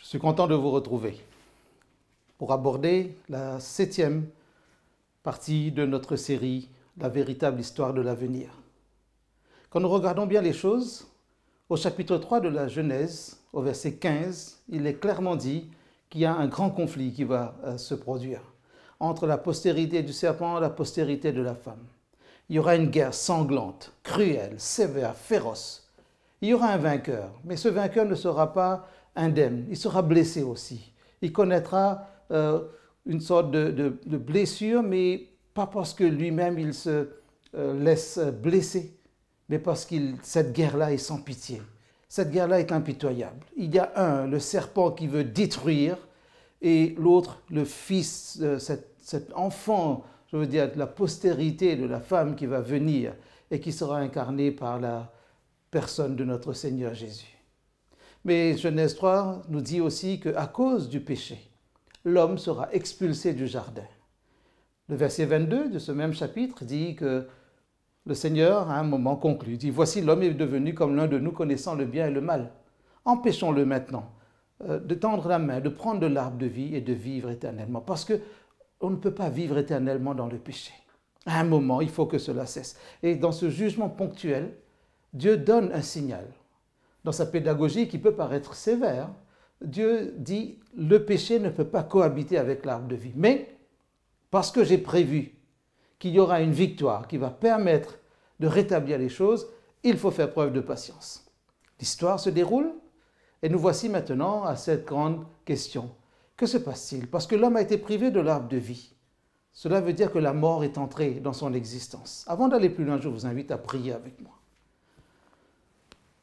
Je suis content de vous retrouver pour aborder la 7e partie de notre série « La véritable histoire de l'avenir ». Quand nous regardons bien les choses, au chapitre 3 de la Genèse, au verset 15, il est clairement dit qu'il y a un grand conflit qui va se produire entre la postérité du serpent et la postérité de la femme. Il y aura une guerre sanglante, cruelle, sévère, féroce. Il y aura un vainqueur, mais ce vainqueur ne sera pas indemne, il sera blessé aussi. Il connaîtra une sorte de blessure, mais pas parce que lui-même il se laisse blesser, mais parce que cette guerre-là est sans pitié. Cette guerre-là est impitoyable. Il y a un, le serpent qui veut détruire, et l'autre, le fils, cet enfant, je veux dire, de la postérité de la femme qui va venir et qui sera incarné par la personne de notre Seigneur Jésus. Mais Genèse 3 nous dit aussi qu'à cause du péché, l'homme sera expulsé du jardin. Le verset 22 de ce même chapitre dit que le Seigneur, à un moment, conclut, dit « Voici l'homme est devenu comme l'un de nous connaissant le bien et le mal. Empêchons-le maintenant de tendre la main, de prendre de l'arbre de vie et de vivre éternellement. » Parce qu'on ne peut pas vivre éternellement dans le péché. À un moment, il faut que cela cesse. Et dans ce jugement ponctuel, Dieu donne un signal. Dans sa pédagogie qui peut paraître sévère, Dieu dit « Le péché ne peut pas cohabiter avec l'arbre de vie. » Mais parce que j'ai prévu qu'il y aura une victoire qui va permettre de rétablir les choses, il faut faire preuve de patience. L'histoire se déroule et nous voici maintenant à cette grande question. Que se passe-t-il? Parce que l'homme a été privé de l'arbre de vie. Cela veut dire que la mort est entrée dans son existence. Avant d'aller plus loin, je vous invite à prier avec moi.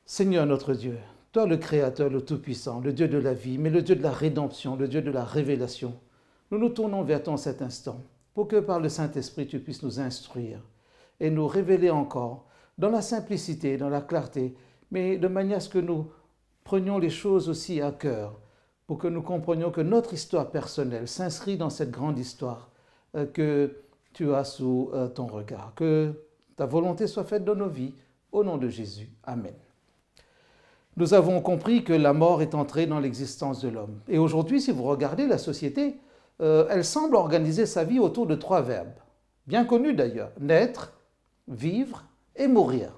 Seigneur notre Dieu, toi le Créateur, le Tout-Puissant, le Dieu de la vie, mais le Dieu de la rédemption, le Dieu de la révélation, nous nous tournons vers toi en cet instant pour que par le Saint-Esprit tu puisses nous instruire et nous révéler encore dans la simplicité, dans la clarté, mais de manière à ce que nous prenions les choses aussi à cœur pour que nous comprenions que notre histoire personnelle s'inscrit dans cette grande histoire que tu as sous ton regard. Que ta volonté soit faite dans nos vies, au nom de Jésus. Amen. Nous avons compris que la mort est entrée dans l'existence de l'homme. Et aujourd'hui, si vous regardez la société, elle semble organiser sa vie autour de 3 verbes, bien connus d'ailleurs, naître, vivre et mourir.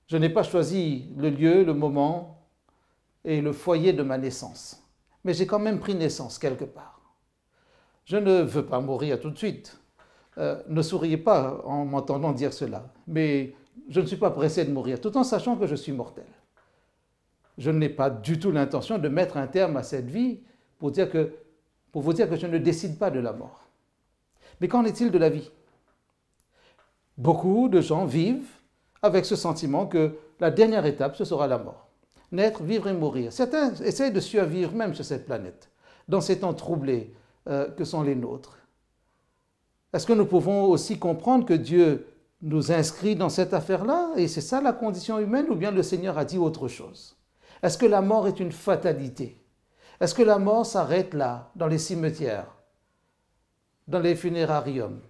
Je n'ai pas choisi le lieu, le moment et le foyer de ma naissance, mais j'ai quand même pris naissance quelque part. Je ne veux pas mourir tout de suite. Ne souriez pas en m'entendant dire cela, mais je ne suis pas pressé de mourir, tout en sachant que je suis mortel. Je n'ai pas du tout l'intention de mettre un terme à cette vie pour vous dire que je ne décide pas de la mort. Mais qu'en est-il de la vie? Beaucoup de gens vivent avec ce sentiment que la dernière étape, ce sera la mort. Naître, vivre et mourir. Certains essayent de survivre même sur cette planète, dans ces temps troublés que sont les nôtres. Est-ce que nous pouvons aussi comprendre que Dieu nous inscrit dans cette affaire-là, et c'est ça la condition humaine, ou bien le Seigneur a dit autre chose? Est-ce que la mort est une fatalité? Est-ce que la mort s'arrête là, dans les cimetières, dans les funérariums?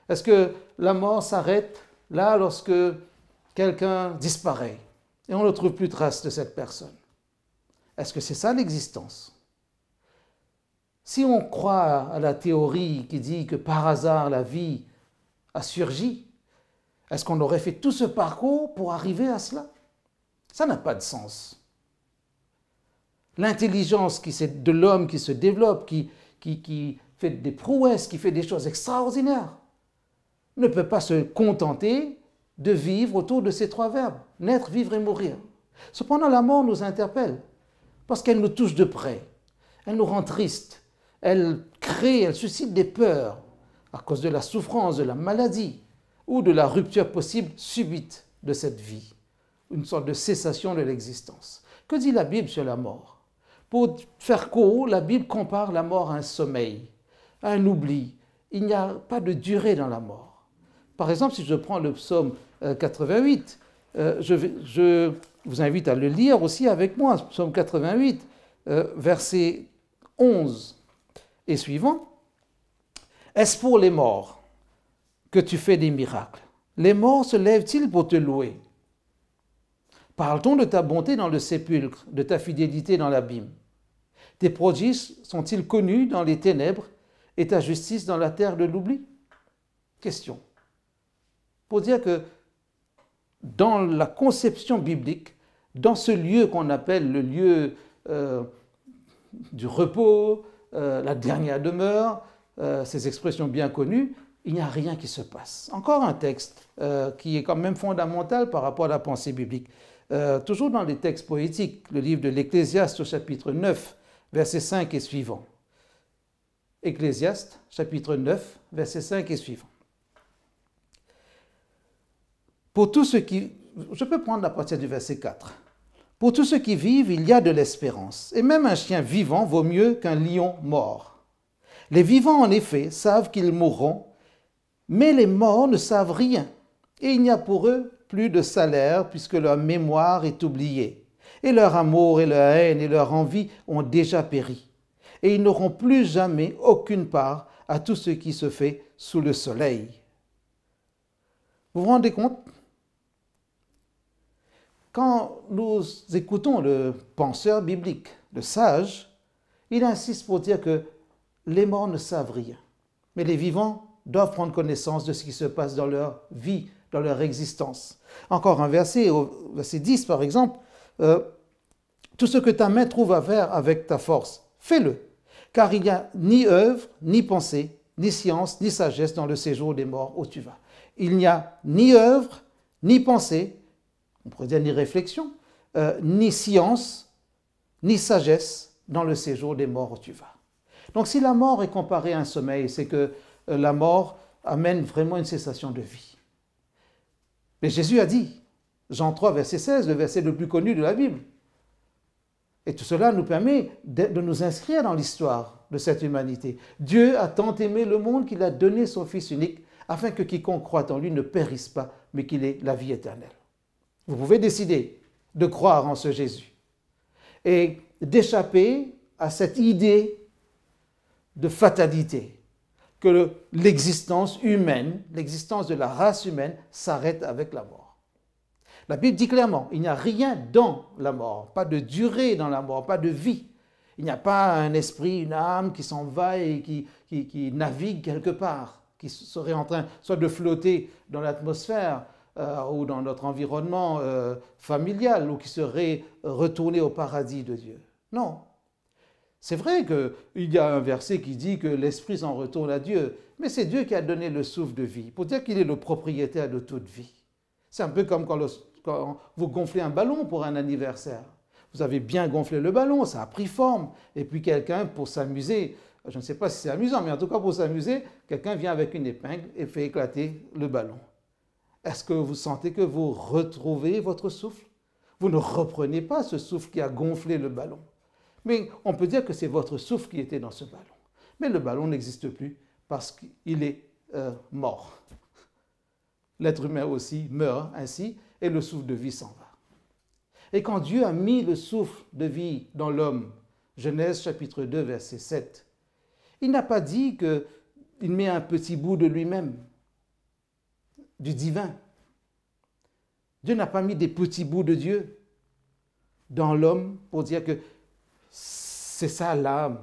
Est-ce que la mort s'arrête là lorsque quelqu'un disparaît et on ne trouve plus trace de cette personne? Est-ce que c'est ça l'existence? Si on croit à la théorie qui dit que par hasard la vie a surgi, est-ce qu'on aurait fait tout ce parcours pour arriver à cela? Ça n'a pas de sens. L'intelligence de l'homme qui se développe, qui fait des prouesses, qui fait des choses extraordinaires, ne peut pas se contenter de vivre autour de ces 3 verbes, naître, vivre et mourir. Cependant, la mort nous interpelle, parce qu'elle nous touche de près, elle nous rend tristes, elle crée, elle suscite des peurs, à cause de la souffrance, de la maladie, ou de la rupture possible subite de cette vie, une sorte de cessation de l'existence. Que dit la Bible sur la mort? Pour faire court, la Bible compare la mort à un sommeil, à un oubli. Il n'y a pas de durée dans la mort. Par exemple, si je prends le psaume 88, je vous invite à le lire aussi avec moi, psaume 88, verset 11 et suivant. « Est-ce pour les morts que tu fais des miracles? Les morts se lèvent-ils pour te louer? Parle-t-on de ta bonté dans le sépulcre, de ta fidélité dans l'abîme? Tes prodiges sont-ils connus dans les ténèbres et ta justice dans la terre de l'oubli? Question. Pour dire que dans la conception biblique, dans ce lieu qu'on appelle le lieu du repos, la dernière demeure, ces expressions bien connues, il n'y a rien qui se passe. Encore un texte qui est quand même fondamental par rapport à la pensée biblique. Toujours dans les textes poétiques, le livre de l'Ecclésiaste au chapitre 9, verset 5 et suivant. Ecclésiaste, chapitre 9, verset 5 et suivant. Pour tous ceux qui... Je peux prendre à partir du verset 4. Pour tous ceux qui vivent, il y a de l'espérance, et même un chien vivant vaut mieux qu'un lion mort. Les vivants, en effet, savent qu'ils mourront, mais les morts ne savent rien, et il n'y a pour eux plus de salaire, puisque leur mémoire est oubliée, et leur amour et leur haine et leur envie ont déjà péri, et ils n'auront plus jamais aucune part à tout ce qui se fait sous le soleil. Vous vous rendez compte? Quand nous écoutons le penseur biblique, le sage, il insiste pour dire que les morts ne savent rien, mais les vivants doivent prendre connaissance de ce qui se passe dans leur vie, dans leur existence. Encore un verset, au verset 10 par exemple, tout ce que ta main trouve à faire avec ta force, fais-le, car il n'y a ni œuvre, ni pensée, ni science, ni sagesse dans le séjour des morts où tu vas. Il n'y a ni œuvre, ni pensée, on pourrait dire ni réflexion, ni science, ni sagesse dans le séjour des morts où tu vas. Donc si la mort est comparée à un sommeil, c'est que la mort amène vraiment une cessation de vie. Mais Jésus a dit, Jean 3, verset 16, le verset le plus connu de la Bible. Et tout cela nous permet de nous inscrire dans l'histoire de cette humanité. Dieu a tant aimé le monde qu'il a donné son Fils unique, afin que quiconque croit en lui ne périsse pas, mais qu'il ait la vie éternelle. Vous pouvez décider de croire en ce Jésus et d'échapper à cette idée de fatalité, que l'existence humaine, l'existence de la race humaine s'arrête avec la mort. La Bible dit clairement, il n'y a rien dans la mort, pas de durée dans la mort, pas de vie. Il n'y a pas un esprit, une âme qui s'en va et qui navigue quelque part, qui serait en train soit de flotter dans l'atmosphère ou dans notre environnement familial, ou qui serait retourné au paradis de Dieu. Non. C'est vrai qu'il y a un verset qui dit que l'esprit s'en retourne à Dieu, mais c'est Dieu qui a donné le souffle de vie, pour dire qu'il est le propriétaire de toute vie. C'est un peu comme quand vous gonflez un ballon pour un anniversaire. Vous avez bien gonflé le ballon, ça a pris forme, et puis quelqu'un, pour s'amuser, je ne sais pas si c'est amusant, mais en tout cas pour s'amuser, quelqu'un vient avec une épingle et fait éclater le ballon. Est-ce que vous sentez que vous retrouvez votre souffle? Vous ne reprenez pas ce souffle qui a gonflé le ballon. Mais on peut dire que c'est votre souffle qui était dans ce ballon. Mais le ballon n'existe plus parce qu'il est mort. L'être humain aussi meurt ainsi et le souffle de vie s'en va. Et quand Dieu a mis le souffle de vie dans l'homme, Genèse chapitre 2, verset 7, il n'a pas dit qu'il met un petit bout de lui-même, du divin. Dieu n'a pas mis des petits bouts de Dieu dans l'homme pour dire que c'est ça l'âme.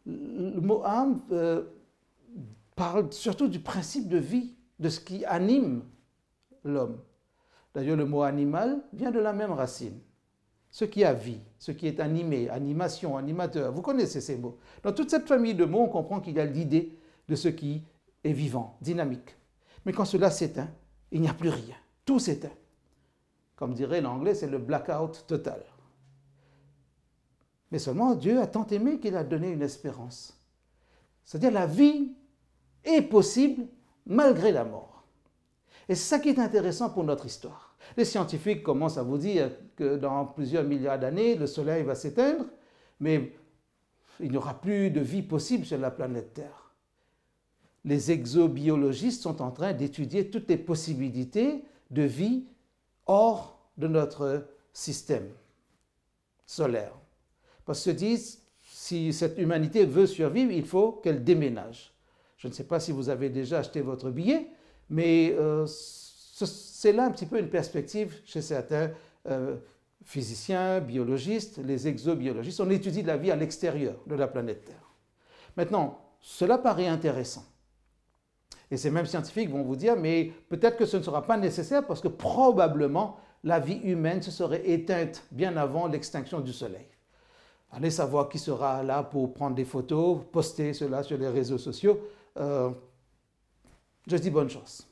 Le mot âme parle surtout du principe de vie, de ce qui anime l'homme. D'ailleurs, le mot animal vient de la même racine. Ce qui a vie, ce qui est animé, animation, animateur. Vous connaissez ces mots. Dans toute cette famille de mots, on comprend qu'il y a l'idée de ce qui est vivant, dynamique. Mais quand cela s'éteint, il n'y a plus rien. Tout s'éteint. Comme dirait l'anglais, c'est le blackout total. Mais seulement Dieu a tant aimé qu'il a donné une espérance. C'est-à-dire la vie est possible malgré la mort. Et c'est ça qui est intéressant pour notre histoire. Les scientifiques commencent à vous dire que dans plusieurs milliards d'années, le Soleil va s'éteindre, mais il n'y aura plus de vie possible sur la planète Terre. Les exobiologistes sont en train d'étudier toutes les possibilités de vie hors de notre système solaire. Parce qu'ils se disent, si cette humanité veut survivre, il faut qu'elle déménage. Je ne sais pas si vous avez déjà acheté votre billet, mais c'est là un petit peu une perspective chez certains physiciens, biologistes, les exobiologistes, on étudie la vie à l'extérieur de la planète Terre. Maintenant, cela paraît intéressant. Et ces mêmes scientifiques vont vous dire, mais peut-être que ce ne sera pas nécessaire parce que probablement la vie humaine se serait éteinte bien avant l'extinction du Soleil. Allez savoir qui sera là pour prendre des photos, poster cela sur les réseaux sociaux. Je dis bonne chance.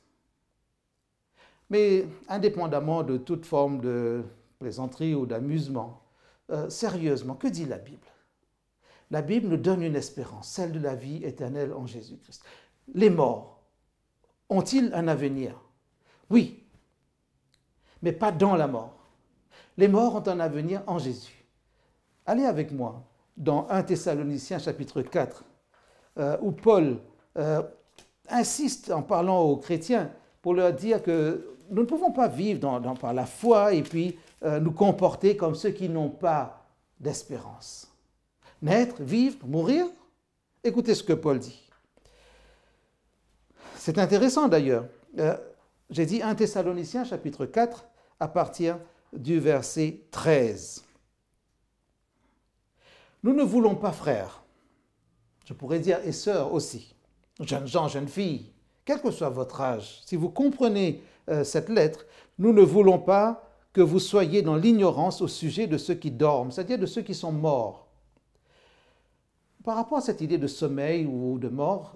Mais indépendamment de toute forme de plaisanterie ou d'amusement, sérieusement, que dit la Bible? La Bible nous donne une espérance, celle de la vie éternelle en Jésus-Christ. Les morts ont-ils un avenir? Oui, mais pas dans la mort. Les morts ont un avenir en Jésus. Allez avec moi dans 1 Thessaloniciens chapitre 4, où Paul insiste en parlant aux chrétiens pour leur dire que nous ne pouvons pas vivre par la foi et puis nous comporter comme ceux qui n'ont pas d'espérance. Naître, vivre, mourir. Écoutez ce que Paul dit. C'est intéressant d'ailleurs. J'ai dit 1 Thessaloniciens chapitre 4 à partir du verset 13. Nous ne voulons pas, frères, je pourrais dire et sœurs aussi, jeunes gens, jeunes filles, quel que soit votre âge, si vous comprenez cette lettre, nous ne voulons pas que vous soyez dans l'ignorance au sujet de ceux qui dorment, c'est-à-dire de ceux qui sont morts. Par rapport à cette idée de sommeil ou de mort,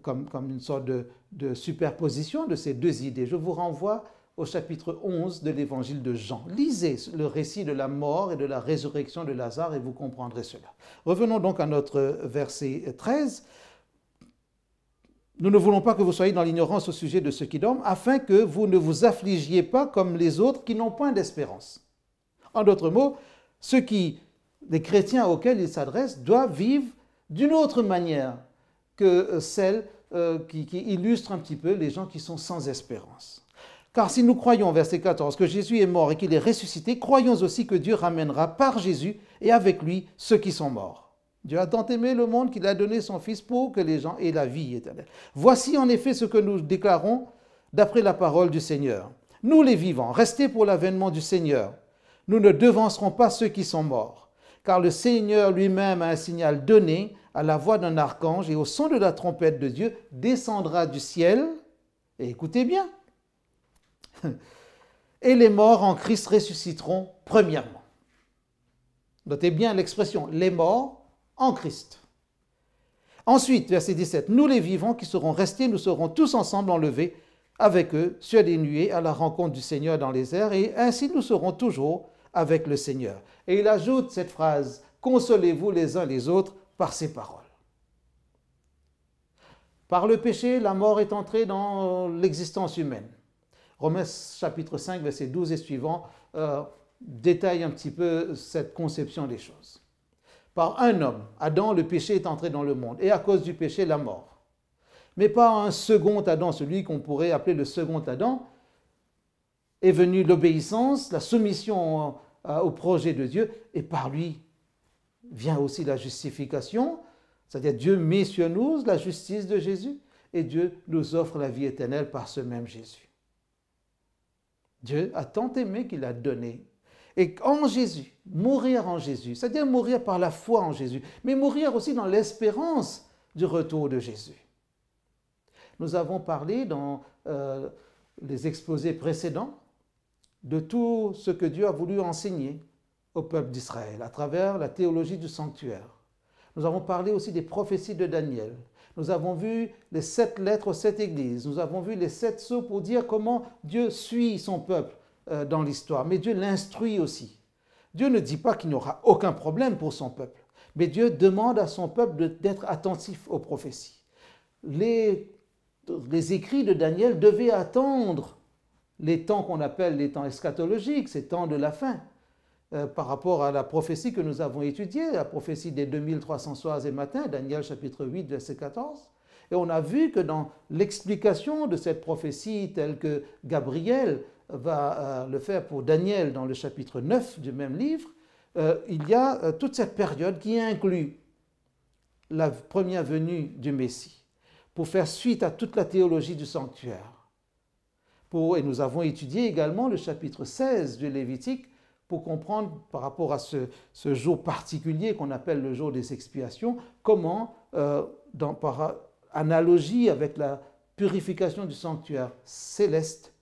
comme une sorte de superposition de ces deux idées, je vous renvoie au chapitre 11 de l'évangile de Jean. Lisez le récit de la mort et de la résurrection de Lazare et vous comprendrez cela. Revenons donc à notre verset 13. Nous ne voulons pas que vous soyez dans l'ignorance au sujet de ceux qui dorment, afin que vous ne vous affligiez pas comme les autres qui n'ont point d'espérance. En d'autres mots, les chrétiens auxquels il s'adresse doivent vivre d'une autre manière que celle qui illustre un petit peu les gens qui sont sans espérance. Car si nous croyons, verset 14, que Jésus est mort et qu'il est ressuscité, croyons aussi que Dieu ramènera par Jésus et avec lui ceux qui sont morts. Dieu a tant aimé le monde qu'il a donné son Fils pour que les gens aient la vie éternelle. Voici en effet ce que nous déclarons d'après la parole du Seigneur. Nous les vivants, restés pour l'avènement du Seigneur, nous ne devancerons pas ceux qui sont morts. Car le Seigneur lui-même a un signal donné à la voix d'un archange et au son de la trompette de Dieu descendra du ciel, et écoutez bien, et les morts en Christ ressusciteront premièrement. Notez bien l'expression, les morts en Christ. Ensuite, verset 17, nous les vivants qui serons restés, nous serons tous ensemble enlevés avec eux sur des nuées à la rencontre du Seigneur dans les airs, et ainsi nous serons toujours avec le Seigneur. Et il ajoute cette phrase, consolez-vous les uns les autres par ces paroles. Par le péché, la mort est entrée dans l'existence humaine. Romains chapitre 5, verset 12 et suivant, détaille un petit peu cette conception des choses. Par un homme, Adam, le péché est entré dans le monde, et à cause du péché, la mort. Mais par un second Adam, celui qu'on pourrait appeler le second Adam, est venue l'obéissance, la soumission au projet de Dieu, et par lui vient aussi la justification, c'est-à-dire Dieu met sur nous la justice de Jésus, et Dieu nous offre la vie éternelle par ce même Jésus. Dieu a tant aimé qu'il a donné. Et en Jésus, mourir en Jésus, c'est-à-dire mourir par la foi en Jésus, mais mourir aussi dans l'espérance du retour de Jésus. Nous avons parlé dans les exposés précédents de tout ce que Dieu a voulu enseigner au peuple d'Israël à travers la théologie du sanctuaire. Nous avons parlé aussi des prophéties de Daniel. Nous avons vu les 7 lettres aux 7 églises. Nous avons vu les 7 sceaux pour dire comment Dieu suit son peuple dans l'histoire. Mais Dieu l'instruit aussi. Dieu ne dit pas qu'il n'y aura aucun problème pour son peuple. Mais Dieu demande à son peuple d'être attentif aux prophéties. Les écrits de Daniel devaient attendre les temps qu'on appelle les temps eschatologiques, ces temps de la fin, par rapport à la prophétie que nous avons étudiée, la prophétie des 2300 soirs et matins, Daniel chapitre 8, verset 14. Et on a vu que dans l'explication de cette prophétie telle que Gabriel va le faire pour Daniel dans le chapitre 9 du même livre, il y a toute cette période qui inclut la première venue du Messie, pour faire suite à toute la théologie du sanctuaire. Et nous avons étudié également le chapitre 16 du Lévitique, pour comprendre par rapport à ce jour particulier qu'on appelle le jour des expiations, comment, par analogie avec la purification du sanctuaire céleste,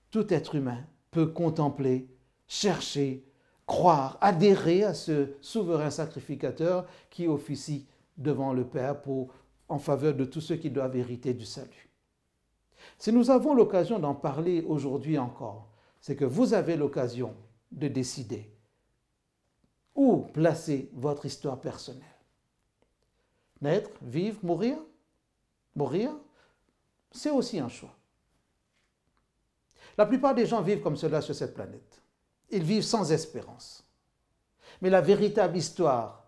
tout être humain peut contempler, chercher, croire, adhérer à ce souverain sacrificateur qui officie devant le Père en faveur de tous ceux qui doivent hériter du salut. Si nous avons l'occasion d'en parler aujourd'hui encore, c'est que vous avez l'occasion de décider où placer votre histoire personnelle. Naître, vivre, mourir. Mourir, c'est aussi un choix. La plupart des gens vivent comme cela sur cette planète. Ils vivent sans espérance. Mais la véritable histoire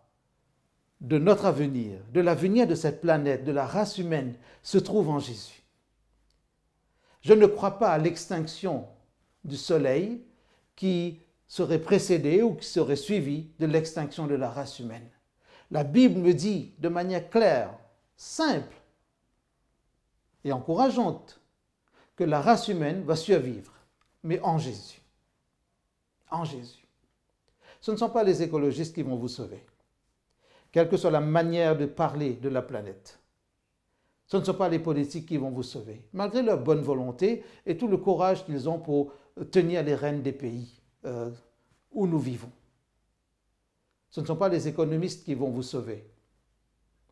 de notre avenir, de l'avenir de cette planète, de la race humaine, se trouve en Jésus. Je ne crois pas à l'extinction du soleil qui serait précédée ou qui serait suivie de l'extinction de la race humaine. La Bible me dit de manière claire, simple et encourageante que la race humaine va survivre, mais en Jésus. En Jésus. Ce ne sont pas les écologistes qui vont vous sauver, quelle que soit la manière de parler de la planète. Ce ne sont pas les politiques qui vont vous sauver, malgré leur bonne volonté et tout le courage qu'ils ont pour tenir les rênes des pays où nous vivons. Ce ne sont pas les économistes qui vont vous sauver,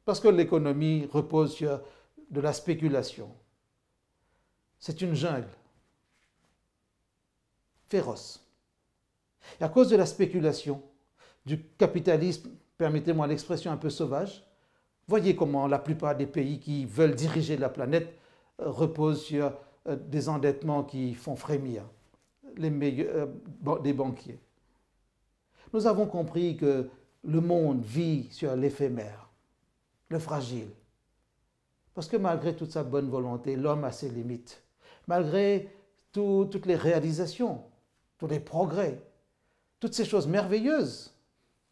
parce que l'économie repose sur de la spéculation. C'est une jungle féroce. Et à cause de la spéculation, du capitalisme, permettez-moi l'expression un peu sauvage, voyez comment la plupart des pays qui veulent diriger la planète reposent sur des endettements qui font frémir des banquiers. Nous avons compris que le monde vit sur l'éphémère, le fragile. Parce que malgré toute sa bonne volonté, l'homme a ses limites. Malgré toutes les réalisations, tous les progrès, toutes ces choses merveilleuses,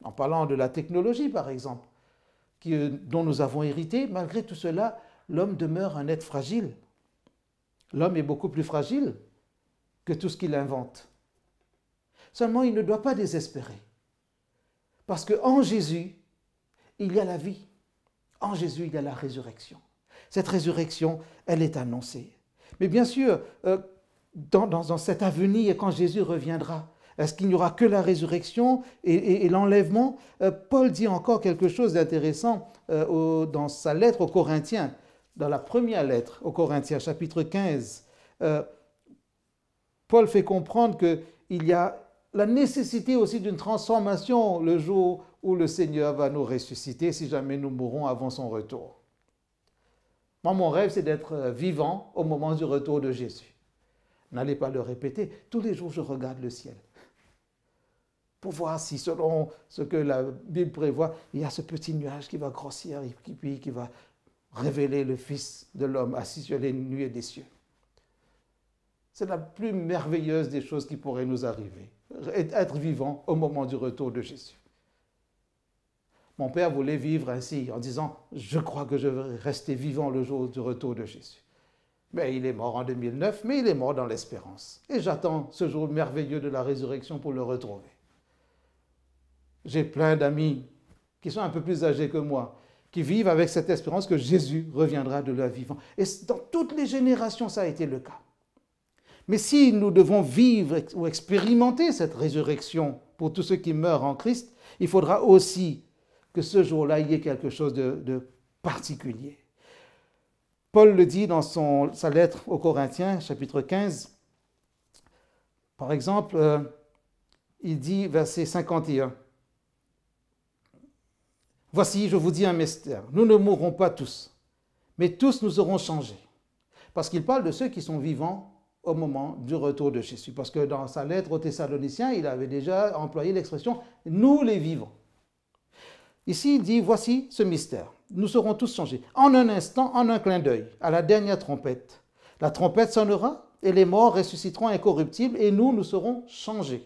en parlant de la technologie par exemple, dont nous avons hérité, malgré tout cela, l'homme demeure un être fragile. L'homme est beaucoup plus fragile que tout ce qu'il invente. Seulement, il ne doit pas désespérer. Parce qu'en Jésus, il y a la vie. En Jésus, il y a la résurrection. Cette résurrection, elle est annoncée. Mais bien sûr, dans cet avenir, quand Jésus reviendra, est-ce qu'il n'y aura que la résurrection et l'enlèvement? Paul dit encore quelque chose d'intéressant dans sa lettre aux Corinthiens, dans la première lettre aux Corinthiens, chapitre 15. Paul fait comprendre qu'il y a la nécessité aussi d'une transformation le jour où le Seigneur va nous ressusciter si jamais nous mourrons avant son retour. Moi, mon rêve, c'est d'être vivant au moment du retour de Jésus. N'allez pas le répéter. Tous les jours, je regarde le ciel pour voir si, selon ce que la Bible prévoit, il y a ce petit nuage qui va grossir et puis qui va révéler le Fils de l'homme assis sur les nuées des cieux. C'est la plus merveilleuse des choses qui pourraient nous arriver, être vivant au moment du retour de Jésus. Mon père voulait vivre ainsi, en disant « Je crois que je vais rester vivant le jour du retour de Jésus ». Mais il est mort en 2009, mais il est mort dans l'espérance. Et j'attends ce jour merveilleux de la résurrection pour le retrouver. J'ai plein d'amis qui sont un peu plus âgés que moi, qui vivent avec cette espérance que Jésus reviendra de leur vivant. Et dans toutes les générations, ça a été le cas. Mais si nous devons vivre ou expérimenter cette résurrection pour tous ceux qui meurent en Christ, il faudra aussi que ce jour-là, il y ait quelque chose de particulier. Paul le dit dans sa lettre aux Corinthiens, chapitre 15. Par exemple, il dit, verset 51, « Voici, je vous dis un mystère, nous ne mourrons pas tous, mais tous nous serons changés. » Parce qu'il parle de ceux qui sont vivants au moment du retour de Jésus. Parce que dans sa lettre aux Thessaloniciens, il avait déjà employé l'expression « nous les vivants ». Ici, il dit, voici ce mystère. Nous serons tous changés. En un instant, en un clin d'œil, à la dernière trompette. La trompette sonnera et les morts ressusciteront incorruptibles et nous serons changés.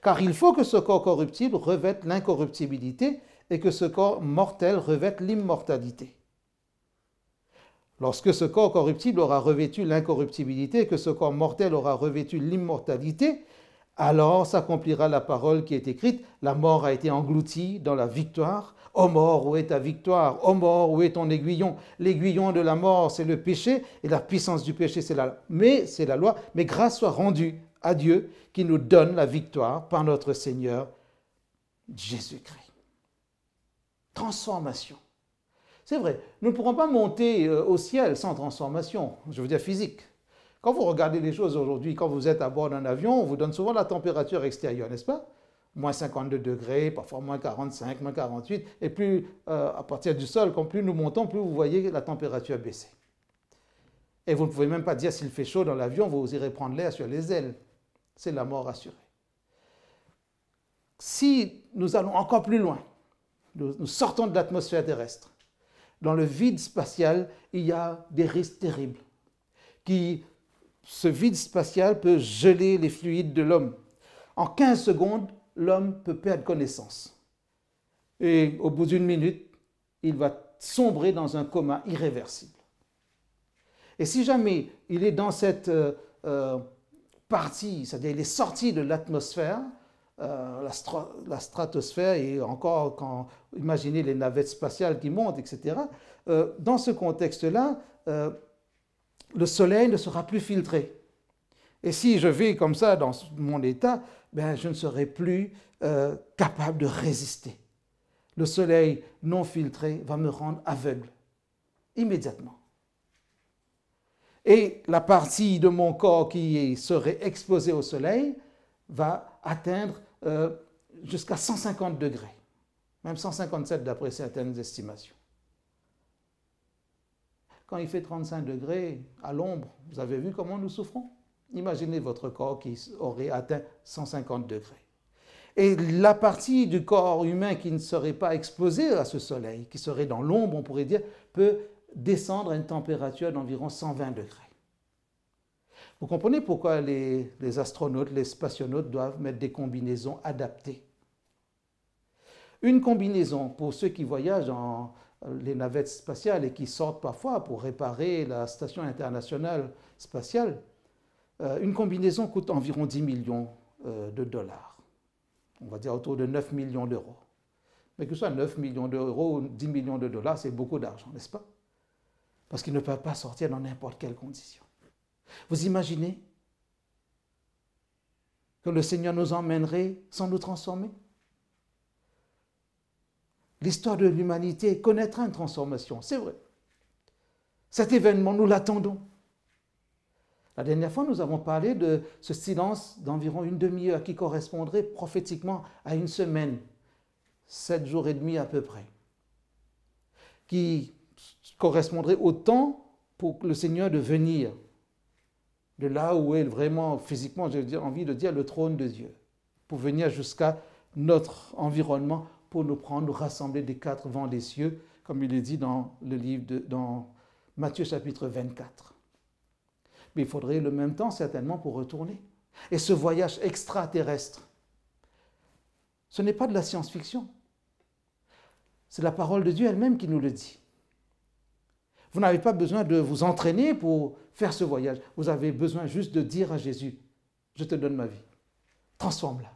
Car il faut que ce corps corruptible revête l'incorruptibilité et que ce corps mortel revête l'immortalité. Lorsque ce corps corruptible aura revêtu l'incorruptibilité et que ce corps mortel aura revêtu l'immortalité, alors s'accomplira la parole qui est écrite, la mort a été engloutie dans la victoire. Ô mort, où est ta victoire? Ô mort, où est ton aiguillon? L'aiguillon de la mort, c'est le péché, et la puissance du péché, c'est la loi. Mais grâce soit rendue à Dieu qui nous donne la victoire par notre Seigneur Jésus-Christ. Transformation. C'est vrai, nous ne pourrons pas monter au ciel sans transformation, je veux dire physique. Quand vous regardez les choses aujourd'hui, quand vous êtes à bord d'un avion, on vous donne souvent la température extérieure, n'est-ce pas? Moins 52 degrés, parfois moins 45, moins 48, et plus à partir du sol, quand plus nous montons, plus vous voyez la température baisser. Et vous ne pouvez même pas dire s'il fait chaud dans l'avion, vous irez prendre l'air sur les ailes. C'est la mort assurée. Si nous allons encore plus loin, nous sortons de l'atmosphère terrestre, dans le vide spatial, il y a des risques terribles. Ce vide spatial peut geler les fluides de l'homme. En 15 secondes, l'homme peut perdre connaissance. Et au bout d'une minute, il va sombrer dans un coma irréversible. Et si jamais il est dans cette partie, c'est-à-dire il est sorti de l'atmosphère, la stratosphère, et encore, imaginez les navettes spatiales qui montent, etc. Dans ce contexte-là, le soleil ne sera plus filtré. Et si je vais comme ça dans mon état, ben, je ne serai plus capable de résister. Le soleil non filtré va me rendre aveugle, immédiatement. Et la partie de mon corps qui serait exposée au soleil va atteindre jusqu'à 150 degrés, même 157 d'après certaines estimations. Quand il fait 35 degrés à l'ombre, vous avez vu comment nous souffrons? Imaginez votre corps qui aurait atteint 150 degrés. Et la partie du corps humain qui ne serait pas exposée à ce soleil, qui serait dans l'ombre, on pourrait dire, peut descendre à une température d'environ 120 degrés. Vous comprenez pourquoi les astronautes, les spationautes doivent mettre des combinaisons adaptées. Une combinaison, pour ceux qui voyagent dans les navettes spatiales et qui sortent parfois pour réparer la station internationale spatiale, une combinaison coûte environ 10 millions de dollars. On va dire autour de 9 millions d'euros. Mais que ce soit 9 millions d'euros ou 10 millions de dollars, c'est beaucoup d'argent, n'est-ce pas? Parce qu'ils ne peuvent pas sortir dans n'importe quelle condition. Vous imaginez que le Seigneur nous emmènerait sans nous transformer? L'histoire de l'humanité connaîtra une transformation, c'est vrai. Cet événement, nous l'attendons. La dernière fois, nous avons parlé de ce silence d'environ une demi-heure qui correspondrait prophétiquement à une semaine, 7 jours et demi à peu près, qui correspondrait au temps pour le Seigneur de venir de là où est vraiment physiquement, j'ai envie de dire, le trône de Dieu, pour venir jusqu'à notre environnement, pour nous prendre, nous rassembler des 4 vents des cieux, comme il est dit dans le livre dans Matthieu chapitre 24. Mais il faudrait le même temps certainement pour retourner. Et ce voyage extraterrestre, ce n'est pas de la science-fiction. C'est la parole de Dieu elle-même qui nous le dit. Vous n'avez pas besoin de vous entraîner pour faire ce voyage. Vous avez besoin juste de dire à Jésus, je te donne ma vie. Transforme-la.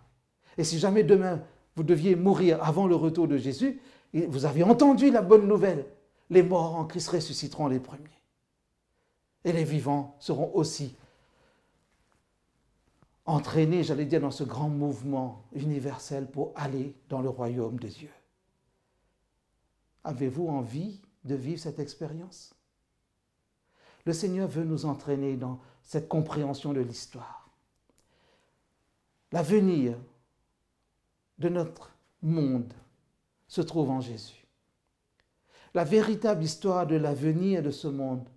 Et si jamais demain, vous deviez mourir avant le retour de Jésus, et vous avez entendu la bonne nouvelle, les morts en Christ ressusciteront les premiers. Et les vivants seront aussi entraînés, j'allais dire, dans ce grand mouvement universel pour aller dans le royaume de Dieu. Avez-vous envie de vivre cette expérience? Le Seigneur veut nous entraîner dans cette compréhension de l'histoire. L'avenir de notre monde se trouve en Jésus. La véritable histoire de l'avenir de ce monde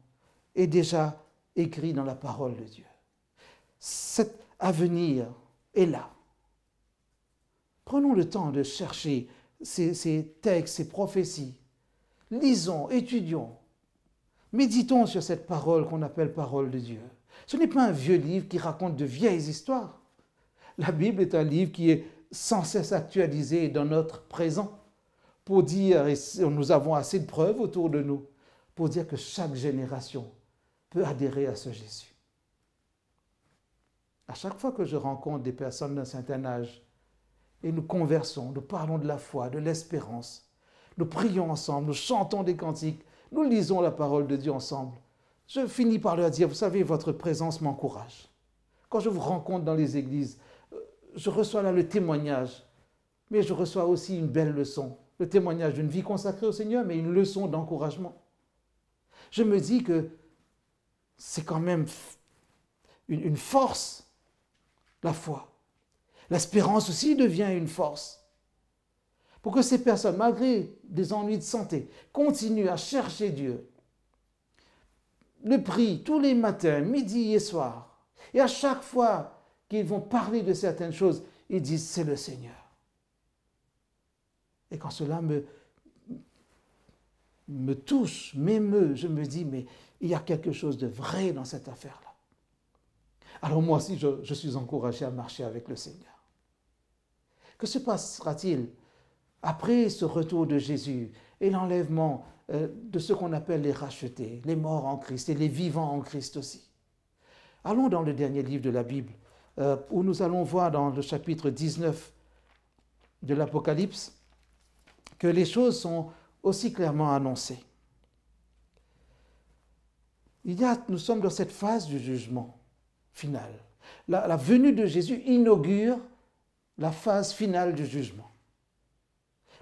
est déjà écrite dans la parole de Dieu. Cet avenir est là. Prenons le temps de chercher ces textes, ces prophéties. Lisons, étudions, méditons sur cette parole qu'on appelle parole de Dieu. Ce n'est pas un vieux livre qui raconte de vieilles histoires. La Bible est un livre qui est sans cesse actualisé dans notre présent pour dire, et nous avons assez de preuves autour de nous, pour dire que chaque génération peut adhérer à ce Jésus. À chaque fois que je rencontre des personnes d'un certain âge, et nous conversons, nous parlons de la foi, de l'espérance, nous prions ensemble, nous chantons des cantiques, nous lisons la parole de Dieu ensemble, je finis par leur dire, vous savez, votre présence m'encourage. Quand je vous rencontre dans les églises, je reçois là le témoignage, mais je reçois aussi une belle leçon, le témoignage d'une vie consacrée au Seigneur, mais une leçon d'encouragement. Je me dis que c'est quand même une force, la foi. L'espérance aussi devient une force. Pour que ces personnes, malgré des ennuis de santé, continuent à chercher Dieu, le prient tous les matins, midi et soir. Et à chaque fois qu'ils vont parler de certaines choses, ils disent c'est le Seigneur. Et quand cela me touche, m'émeut, je me dis mais il y a quelque chose de vrai dans cette affaire-là. Alors moi aussi je suis encouragé à marcher avec le Seigneur. Que se passera-t-il après ce retour de Jésus et l'enlèvement de ce qu'on appelle les rachetés, les morts en Christ et les vivants en Christ aussi? Allons dans le dernier livre de la Bible, où nous allons voir dans le chapitre 19 de l'Apocalypse que les choses sont aussi clairement annoncées. Nous sommes dans cette phase du jugement final. La venue de Jésus inaugure la phase finale du jugement.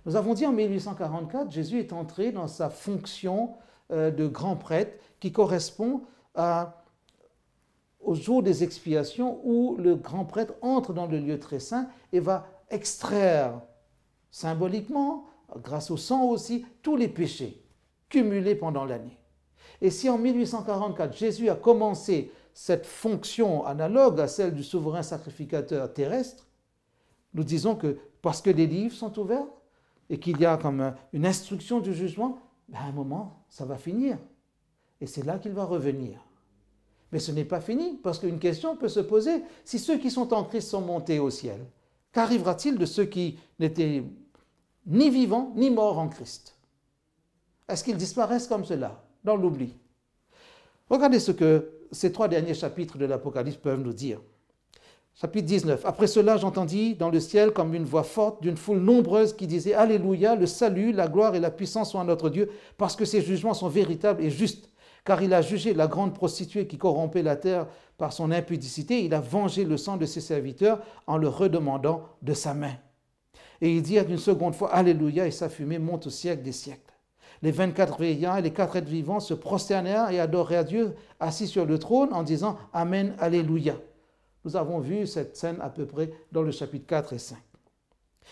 Nous avons dit en 1844, Jésus est entré dans sa fonction de grand prêtre qui correspond au jour des expiations où le grand prêtre entre dans le lieu très saint et va extraire symboliquement, grâce au sang aussi, tous les péchés cumulés pendant l'année. Et si en 1844, Jésus a commencé cette fonction analogue à celle du souverain sacrificateur terrestre, nous disons que parce que les livres sont ouverts et qu'il y a comme une instruction du jugement, à un moment, ça va finir. Et c'est là qu'il va revenir. Mais ce n'est pas fini, parce qu'une question peut se poser. Si ceux qui sont en Christ sont montés au ciel, qu'arrivera-t-il de ceux qui n'étaient ni vivants ni morts en Christ? Est-ce qu'ils disparaissent comme cela, dans l'oubli? Regardez ce que ces 3 derniers chapitres de l'Apocalypse peuvent nous dire. Chapitre 19. Après cela, j'entendis dans le ciel comme une voix forte d'une foule nombreuse qui disait « Alléluia, le salut, la gloire et la puissance sont à notre Dieu, parce que ses jugements sont véritables et justes. Car il a jugé la grande prostituée qui corrompait la terre par son impudicité. Il a vengé le sang de ses serviteurs en le redemandant de sa main. Et il dit une seconde fois « Alléluia » et sa fumée monte au siècle des siècles. Les 24 veillants et les 4 êtres vivants se prosternèrent et adorèrent Dieu assis sur le trône en disant « Amen, Alléluia ». Nous avons vu cette scène à peu près dans le chapitre 4 et 5.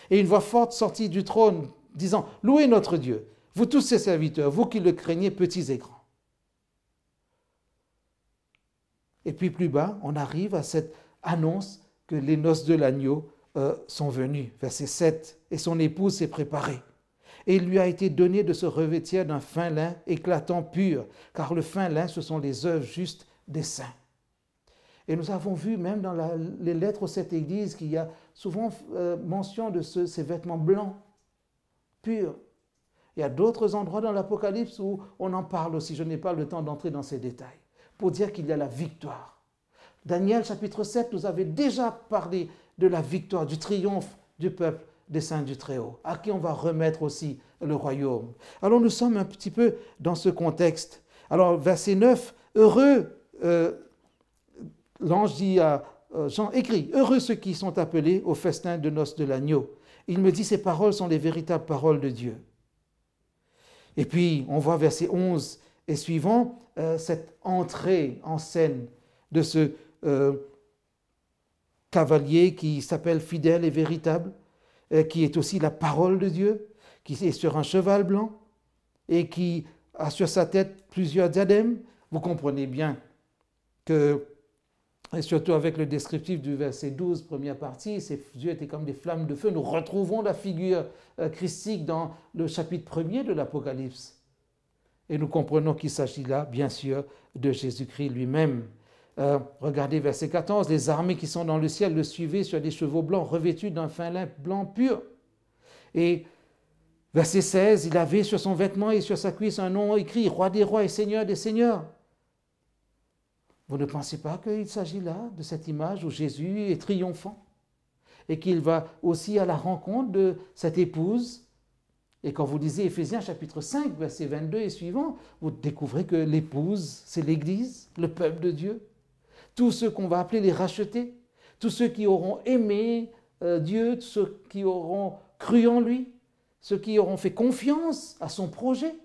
Et une voix forte sortit du trône, disant « Louez notre Dieu, vous tous ses serviteurs, vous qui le craignez, petits et grands. » Et puis plus bas, on arrive à cette annonce que les noces de l'agneau sont venues. Verset 7. « Et son épouse s'est préparée. Et il lui a été donné de se revêtir d'un fin lin éclatant pur, car le fin lin, ce sont les œuvres justes des saints. » Et nous avons vu même dans les lettres aux 7 églises qu'il y a souvent mention de ces vêtements blancs, purs. Il y a d'autres endroits dans l'Apocalypse où on en parle aussi. Je n'ai pas le temps d'entrer dans ces détails. Pour dire qu'il y a la victoire. Daniel chapitre 7 nous avait déjà parlé de la victoire, du triomphe du peuple des saints du Très-Haut, à qui on va remettre aussi le royaume. Alors nous sommes un petit peu dans ce contexte. Alors verset 9, heureux... L'ange dit à Jean, écrit, heureux ceux qui sont appelés au festin de noces de l'agneau. Il me dit, ces paroles sont les véritables paroles de Dieu. Et puis, on voit verset 11 et suivant, cette entrée en scène de ce cavalier qui s'appelle fidèle et véritable, qui est aussi la parole de Dieu, qui est sur un cheval blanc et qui a sur sa tête plusieurs diadèmes. Vous comprenez bien que et surtout avec le descriptif du verset 12, première partie, ces yeux étaient comme des flammes de feu. Nous retrouvons la figure christique dans le chapitre 1er de l'Apocalypse. Et nous comprenons qu'il s'agit là, bien sûr, de Jésus-Christ lui-même. Regardez verset 14, les armées qui sont dans le ciel le suivaient sur des chevaux blancs revêtus d'un fin lin blanc pur. Et verset 16, il avait sur son vêtement et sur sa cuisse un nom écrit, Roi des rois et Seigneur des seigneurs. Vous ne pensez pas qu'il s'agit là de cette image où Jésus est triomphant et qu'il va aussi à la rencontre de cette épouse? Et quand vous lisez Éphésiens chapitre 5, versets 22 et suivants, vous découvrez que l'épouse, c'est l'Église, le peuple de Dieu. Tous ceux qu'on va appeler les rachetés, tous ceux qui auront aimé Dieu, tous ceux qui auront cru en lui, ceux qui auront fait confiance à son projet,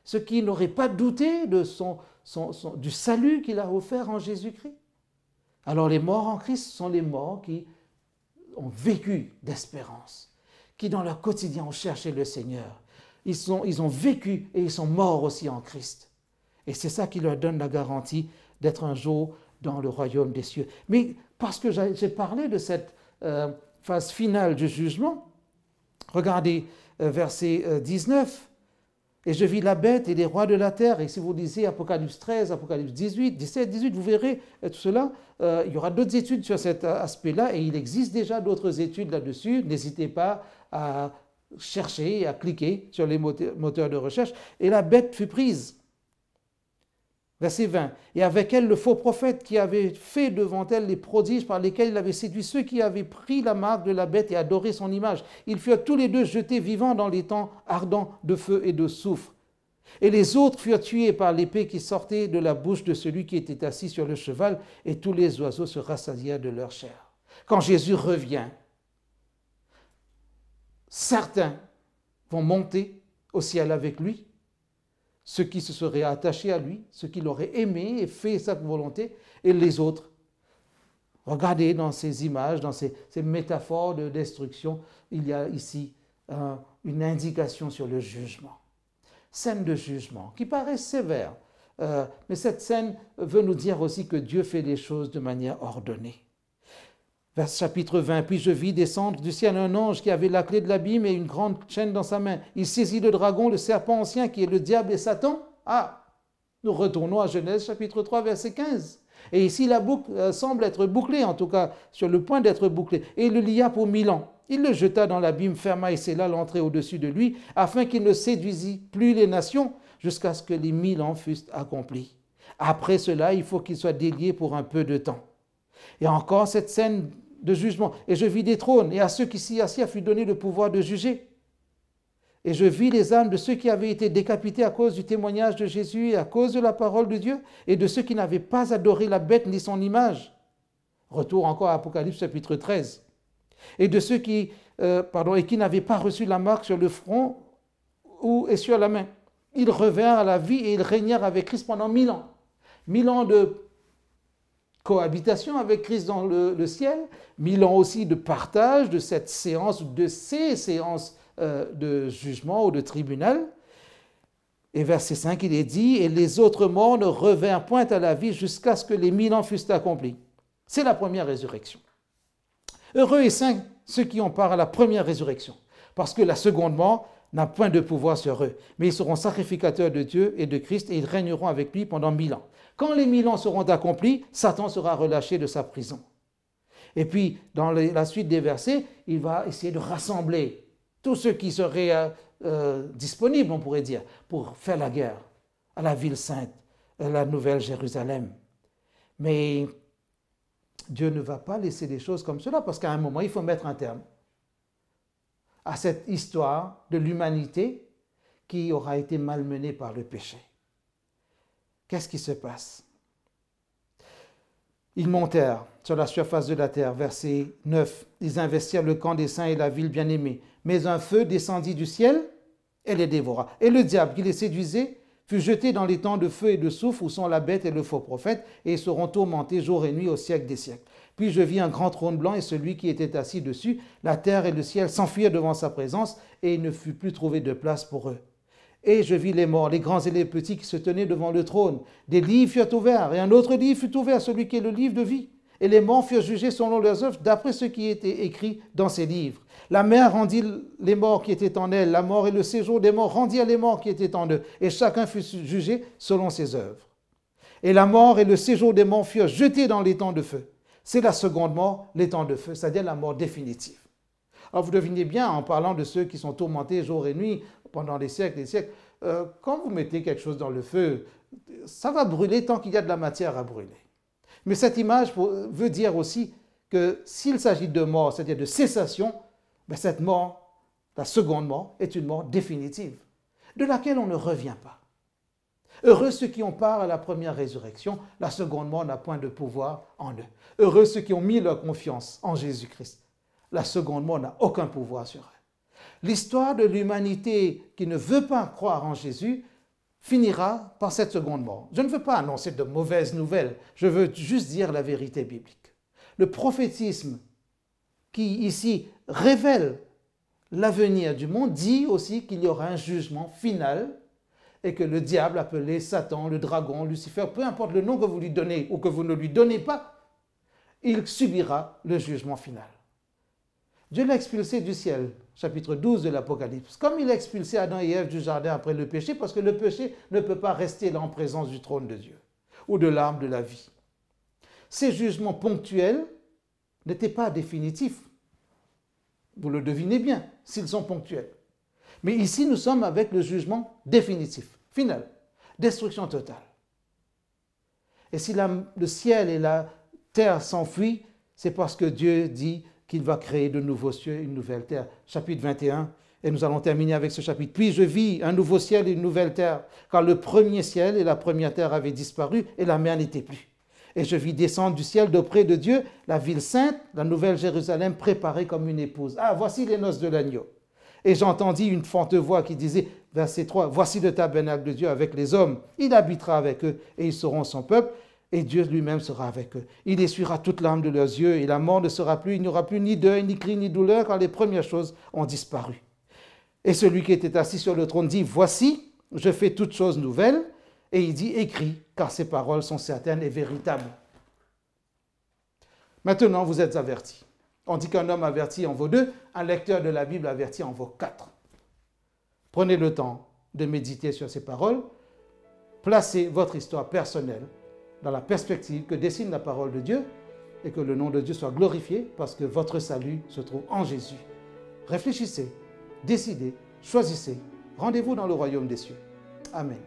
ceux qui n'auraient pas douté du salut qu'il a offert en Jésus-Christ. Alors les morts en Christ sont les morts qui ont vécu d'espérance, qui dans leur quotidien ont cherché le Seigneur. Ils ont vécu et ils sont morts aussi en Christ. Et c'est ça qui leur donne la garantie d'être un jour dans le royaume des cieux. Mais parce que j'ai parlé de cette phase finale du jugement, regardez verset 19. Et je vis la bête et les rois de la terre. Et si vous lisez Apocalypse 13, Apocalypse 18, 17, 18, vous verrez tout cela. Il y aura d'autres études sur cet aspect-là et il existe déjà d'autres études là-dessus. N'hésitez pas à chercher, à cliquer sur les moteurs de recherche. Et la bête fut prise. Verset 20. Et avec elle le faux prophète qui avait fait devant elle les prodiges par lesquels il avait séduit ceux qui avaient pris la marque de la bête et adoré son image. Ils furent tous les deux jetés vivants dans les temps ardents de feu et de soufre. Et les autres furent tués par l'épée qui sortait de la bouche de celui qui était assis sur le cheval, et tous les oiseaux se rassasièrent de leur chair. Quand Jésus revient, certains vont monter au ciel avec lui, ceux qui se seraient attachés à lui, ceux qui l'auraient aimé et fait sa volonté, et les autres. Regardez dans ces images, dans ces métaphores de destruction, il y a ici une indication sur le jugement. Scène de jugement qui paraît sévère, mais cette scène veut nous dire aussi que Dieu fait les choses de manière ordonnée. Vers chapitre 20, puis je vis descendre du ciel un ange qui avait la clé de l'abîme et une grande chaîne dans sa main. Il saisit le dragon, le serpent ancien, qui est le diable et Satan. Ah, nous retournons à Genèse chapitre 3, verset 15. Et ici, la boucle semble être bouclée, en tout cas sur le point d'être bouclée. Et il le lia pour 1000 ans. Il le jeta dans l'abîme, ferma et scella l'entrée au-dessus de lui, afin qu'il ne séduisît plus les nations, jusqu'à ce que les 1000 ans fussent accomplis. Après cela, il faut qu'il soit délié pour un peu de temps. Et encore cette scène de jugement. Et je vis des trônes, et à ceux qui s'y assirent fut donné le pouvoir de juger. Et je vis les âmes de ceux qui avaient été décapités à cause du témoignage de Jésus et à cause de la parole de Dieu, et de ceux qui n'avaient pas adoré la bête ni son image. Retour encore à Apocalypse chapitre 13. Et de ceux qui n'avaient pas reçu la marque sur le front et sur la main. Ils revinrent à la vie et ils régnèrent avec Christ pendant 1000 ans. 1000 ans de cohabitation avec Christ dans le ciel, 1000 ans aussi de partage de cette séance, de ces séances de jugement ou de tribunal. Et verset 5, il est dit, et les autres morts ne revinrent point à la vie jusqu'à ce que les 1000 ans fussent accomplis. C'est la première résurrection. Heureux et saints ceux qui ont part à la première résurrection, parce que la seconde mort n'a point de pouvoir sur eux, mais ils seront sacrificateurs de Dieu et de Christ, et ils régneront avec lui pendant 1000 ans. Quand les 1000 ans seront accomplis, Satan sera relâché de sa prison. Et puis, dans la suite des versets, il va essayer de rassembler tous ceux qui seraient disponibles, on pourrait dire, pour faire la guerre à la ville sainte, à la nouvelle Jérusalem. Mais Dieu ne va pas laisser les choses comme cela, parce qu'à un moment, il faut mettre un terme à cette histoire de l'humanité qui aura été malmenée par le péché. Qu'est-ce qui se passe? Ils montèrent sur la surface de la terre, verset 9. Ils investirent le camp des saints et la ville bien-aimée. Mais un feu descendit du ciel et les dévora. Et le diable qui les séduisait fut jeté dans les temps de feu et de soufre où sont la bête et le faux prophète, et ils seront tourmentés jour et nuit au siècle des siècles. Puis je vis un grand trône blanc et celui qui était assis dessus. La terre et le ciel s'enfuirent devant sa présence et il ne fut plus trouvé de place pour eux. Et je vis les morts, les grands et les petits qui se tenaient devant le trône. Des livres furent ouverts et un autre livre fut ouvert, celui qui est le livre de vie. Et les morts furent jugés selon leurs œuvres d'après ce qui était écrit dans ces livres. La mer rendit les morts qui étaient en elle, la mort et le séjour des morts rendirent les morts qui étaient en eux, et chacun fut jugé selon ses œuvres. Et la mort et le séjour des morts furent jetés dans les temps de feu. C'est la seconde mort, les temps de feu, c'est-à-dire la mort définitive. Alors vous devinez bien, en parlant de ceux qui sont tourmentés jour et nuit pendant des siècles et des siècles, quand vous mettez quelque chose dans le feu, ça va brûler tant qu'il y a de la matière à brûler. Mais cette image veut dire aussi que s'il s'agit de mort, c'est-à-dire de cessation, ben cette mort, la seconde mort, est une mort définitive, de laquelle on ne revient pas. Heureux ceux qui ont part à la première résurrection, la seconde mort n'a point de pouvoir en eux. Heureux ceux qui ont mis leur confiance en Jésus-Christ, la seconde mort n'a aucun pouvoir sur eux. L'histoire de l'humanité qui ne veut pas croire en Jésus finira par cette seconde mort. Je ne veux pas annoncer de mauvaises nouvelles, je veux juste dire la vérité biblique. Le prophétisme qui ici révèle l'avenir du monde dit aussi qu'il y aura un jugement final et que le diable appelé Satan, le dragon, Lucifer, peu importe le nom que vous lui donnez ou que vous ne lui donnez pas, il subira le jugement final. Dieu l'a expulsé du ciel, chapitre 12 de l'Apocalypse, comme il a expulsé Adam et Ève du jardin après le péché, parce que le péché ne peut pas rester là en présence du trône de Dieu ou de l'arbre de la vie. Ces jugements ponctuels n'étaient pas définitifs. Vous le devinez bien, s'ils sont ponctuels. Mais ici, nous sommes avec le jugement définitif, final, destruction totale. Et si le ciel et la terre s'enfuient, c'est parce que Dieu dit qu'il va créer de nouveaux cieux et une nouvelle terre. Chapitre 21, et nous allons terminer avec ce chapitre. Puis je vis un nouveau ciel et une nouvelle terre, car le premier ciel et la première terre avaient disparu et la mer n'était plus. Et je vis descendre du ciel d'auprès de Dieu la ville sainte, la nouvelle Jérusalem, préparée comme une épouse. Ah, voici les noces de l'agneau. Et j'entendis une forte voix qui disait, verset 3, « Voici le tabernacle de Dieu avec les hommes. Il habitera avec eux et ils seront son peuple. Et Dieu lui-même sera avec eux. Il essuiera toute larme de leurs yeux et la mort ne sera plus. Il n'y aura plus ni deuil, ni cri, ni douleur, car les premières choses ont disparu. Et celui qui était assis sur le trône dit, « Voici, je fais toutes choses nouvelles. » Et il dit, « Écris, car ces paroles sont certaines et véritables. » Maintenant, vous êtes avertis. On dit qu'un homme averti en vaut deux, un lecteur de la Bible averti en vaut quatre. Prenez le temps de méditer sur ces paroles. Placez votre histoire personnelle dans la perspective que dessine la parole de Dieu et que le nom de Dieu soit glorifié parce que votre salut se trouve en Jésus. Réfléchissez, décidez, choisissez. Rendez-vous dans le royaume des cieux. Amen.